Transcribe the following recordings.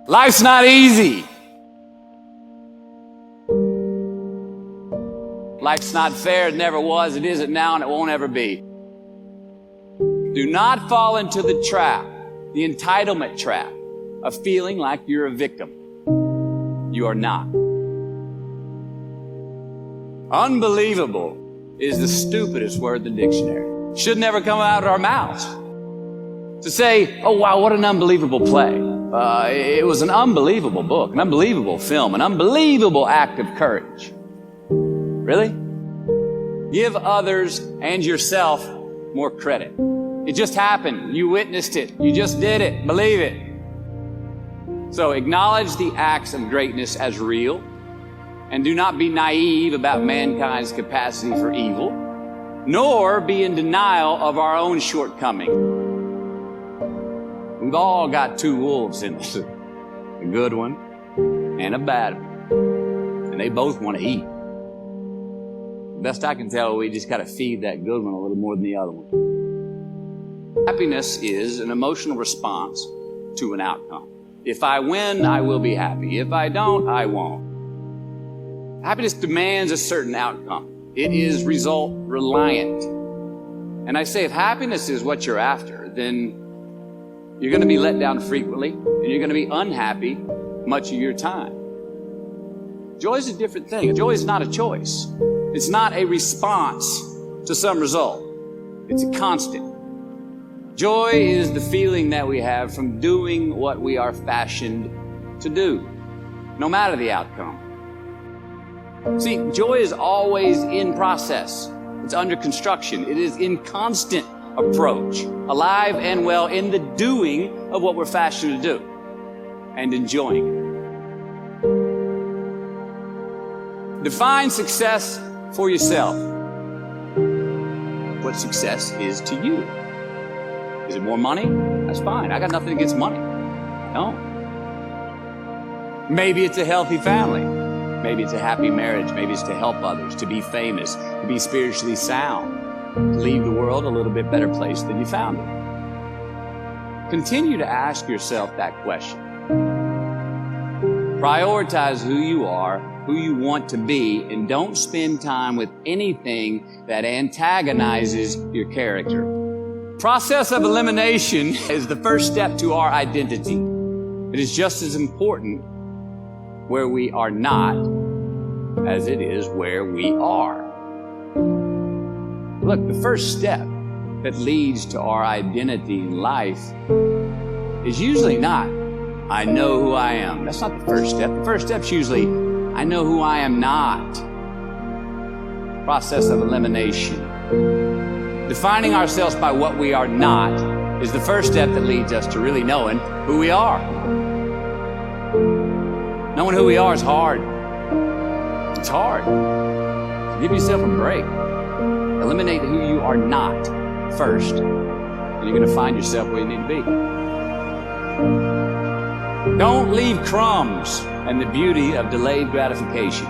Life's not easy. Life's not fair. It never was. It isn't now, and it won't ever be. Do not fall into the trap, the entitlement trap, of feeling like you're a victim. You are not. Unbelievable is the stupidest word in the dictionary. Should never come out of our mouths. To say, oh wow, what an unbelievable play. It was an unbelievable book, an unbelievable film, an unbelievable act of courage. Really? Give others and yourself more credit. It just happened. You witnessed it. You just did it. Believe it. So acknowledge the acts of greatness as real, and do not be naive about mankind's capacity for evil, nor be in denial of our own shortcoming. We've all got two wolves in us, a good one and a bad one, and they both want to eat. Best I can tell, we just got to feed that good one a little more than the other one. Happiness is an emotional response to an outcome. If I win, I will be happy. If I don't, I won't. Happiness demands a certain outcome. It is result reliant. And I say, if happiness is what you're after, then you're going to be let down frequently, and you're going to be unhappy much of your time. Joy is a different thing. Joy is not a choice. It's not a response to some result. It's a constant. Joy is the feeling that we have from doing what we are fashioned to do, no matter the outcome. See, joy is always in process. It's under construction. It is in constant approach, alive and well in the doing of what we're fashioned to do and enjoying it. Define success for yourself. What success is to you. Is it more money? That's fine. I got nothing against money. No. Maybe it's a healthy family. Maybe it's a happy marriage. Maybe it's to help others, to be famous, to be spiritually sound, to leave the world a little bit better place than you found it. Continue to ask yourself that question. Prioritize who you are, who you want to be, and don't spend time with anything that antagonizes your character. Process of elimination is the first step to our identity. It is just as important where we are not as it is where we are. Look, the first step that leads to our identity in life is usually not, I know who I am. That's not the first step. The first step's usually, I know who I am not. Process of elimination. Defining ourselves by what we are not is the first step that leads us to really knowing who we are. Knowing who we are is hard. It's hard. So give yourself a break. Eliminate who you are not first, and you're going to find yourself where you need to be. Don't leave crumbs and the beauty of delayed gratification.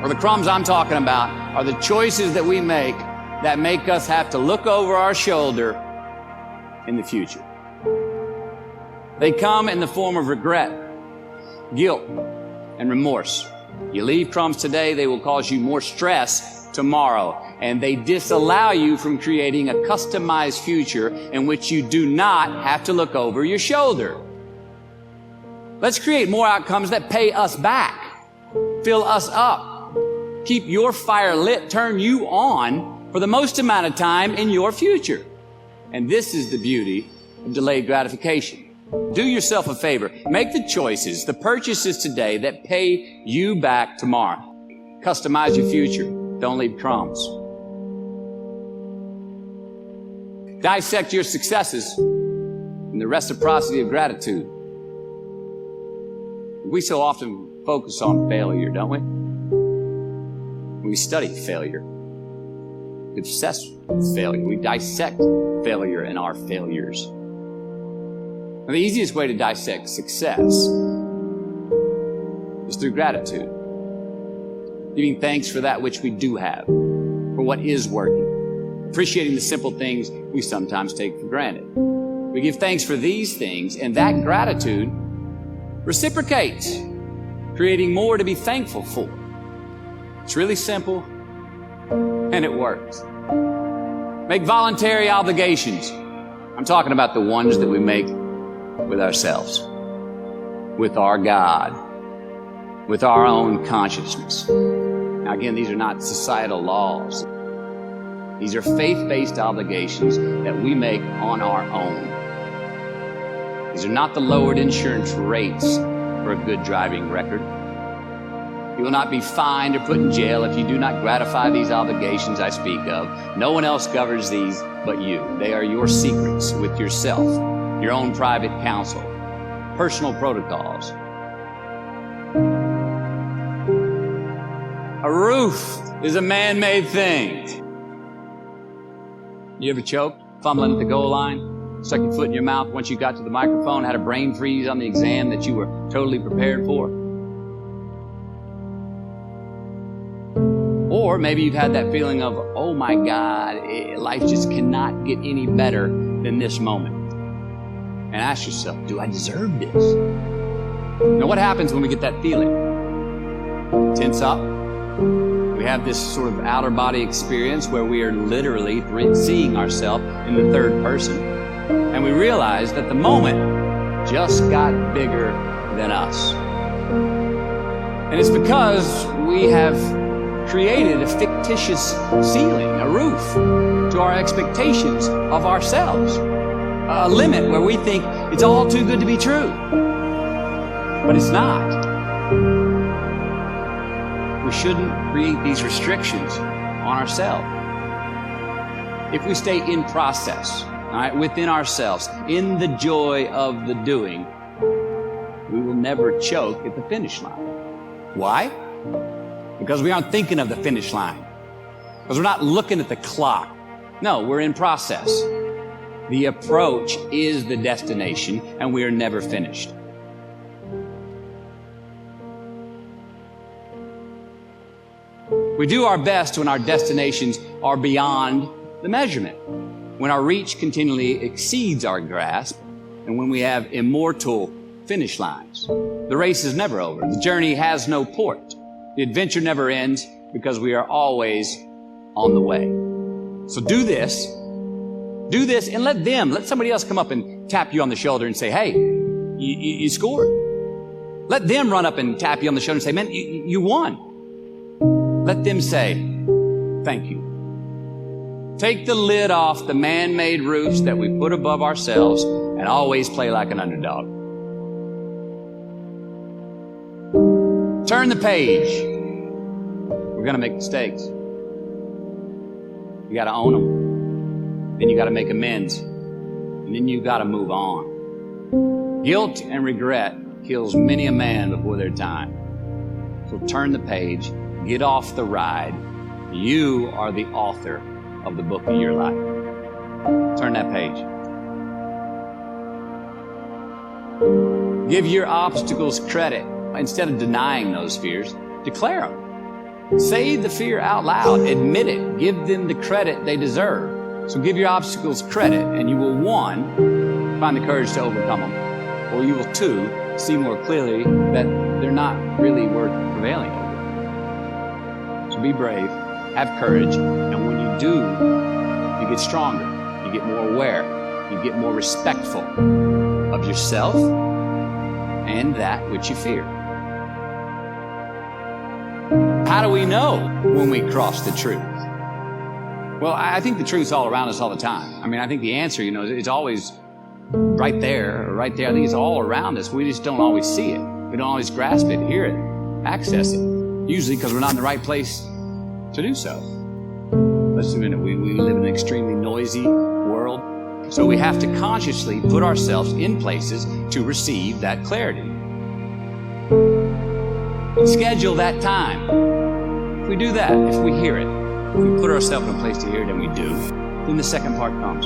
Or the crumbs I'm talking about are the choices that we make that make us have to look over our shoulder in the future. They come in the form of regret, guilt, and remorse. You leave crumbs today, they will cause you more stress tomorrow, and they disallow you from creating a customized future in which you do not have to look over your shoulder. Let's create more outcomes that pay us back, fill us up, keep your fire lit, turn you on for the most amount of time in your future. And this is the beauty of delayed gratification. Do yourself a favor. Make the choices, the purchases today that pay you back tomorrow. Customize your future. Don't leave crumbs. Dissect your successes in the reciprocity of gratitude. We so often focus on failure, don't we? We study failure. We obsess with failure. We dissect failure and our failures. And the easiest way to dissect success is through gratitude. Giving thanks for that which we do have, for what is working. Appreciating the simple things we sometimes take for granted. We give thanks for these things, and that gratitude reciprocates, creating more to be thankful for. It's really simple, and it works. Make voluntary obligations. I'm talking about the ones that we make with ourselves, with our God, with our own consciousness. Now again, these are not societal laws. These are faith-based obligations that we make on our own. These are not the lowered insurance rates for a good driving record. You will not be fined or put in jail if you do not gratify these obligations I speak of. No one else governs these but you. They are your secrets with yourself, your own private counsel, personal protocols. A roof is a man-made thing. You ever choked, fumbling at the goal line, stuck your foot in your mouth once you got to the microphone, had a brain freeze on the exam that you were totally prepared for? Or maybe you've had that feeling of, oh my God, life just cannot get any better than this moment. And ask yourself, do I deserve this? Now what happens when we get that feeling? Tense up. We have this sort of outer body experience where we are literally seeing ourselves in the third person. And we realize that the moment just got bigger than us. And it's because we have created a fictitious ceiling, a roof, to our expectations of ourselves. A limit where we think it's all too good to be true. But it's not. We shouldn't create these restrictions on ourselves. If we stay in process, all right, within ourselves, in the joy of the doing, we will never choke at the finish line. Why? Because we aren't thinking of the finish line. Because we're not looking at the clock. No, we're in process. The approach is the destination, and we are never finished. We do our best when our destinations are beyond the measurement, when our reach continually exceeds our grasp, and when we have immortal finish lines. The race is never over. The journey has no port. The adventure never ends because we are always on the way. So do this, and let somebody else come up and tap you on the shoulder and say, hey, you scored. Let them run up and tap you on the shoulder and say, man, you won. Let them say, thank you. Take the lid off the man-made roofs that we put above ourselves and always play like an underdog. Turn the page. We're going to make mistakes. You got to own them. Then you got to make amends. And then you got to move on. Guilt and regret kills many a man before their time. So turn the page. Get off the ride. You are the author of the book of your life. Turn that page. Give your obstacles credit. Instead of denying those fears, declare them. Say the fear out loud. Admit it. Give them the credit they deserve. So give your obstacles credit, and you will, 1, find the courage to overcome them, or you will, 2, see more clearly that they're not really worth prevailing over. So be brave, have courage, and when you do, you get stronger, you get more aware, you get more respectful of yourself and that which you fear. How do we know when we cross the truth? Well, I think the truth's all around us all the time. I mean, I think the answer, it's always right there, I think it's all around us. We just don't always see it. We don't always grasp it, hear it, access it. Usually because we're not in the right place to do so. Let's admit it, we live in an extremely noisy world. So we have to consciously put ourselves in places to receive that clarity. Schedule that time. If we do that, if we hear it, if we put ourselves in a place to hear it, and we do, then the second part comes,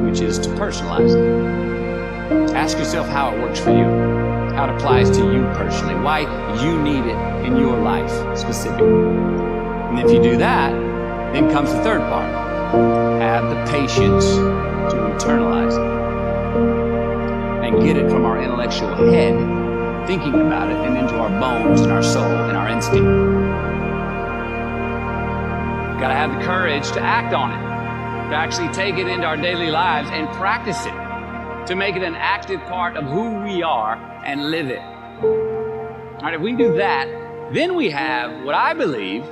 which is to personalize it. Ask yourself how it works for you, how it applies to you personally, why you need it in your life specifically. And if you do that, then comes the third part. Have the patience to internalize it and get it from our intellectual head thinking about it and into our bones and our soul and our instinct. We've got to have the courage to act on it, to actually take it into our daily lives and practice it, to make it an active part of who we are and live it. All right, if we do that, then we have what I believe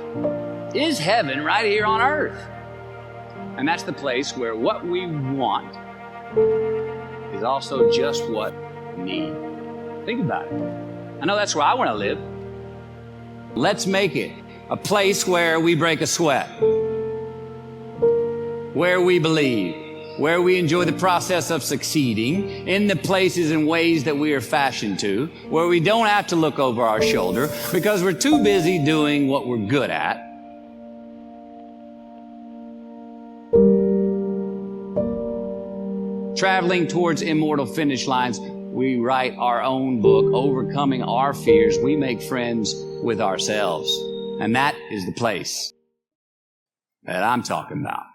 is heaven right here on earth. And that's the place where what we want is also just what we need. Think about it. I know that's where I want to live. Let's make it a place where we break a sweat, where we believe, where we enjoy the process of succeeding in the places and ways that we are fashioned to, where we don't have to look over our shoulder because we're too busy doing what we're good at. Traveling towards immortal finish lines, we write our own book, overcoming our fears. We make friends with ourselves. And that is the place that I'm talking about.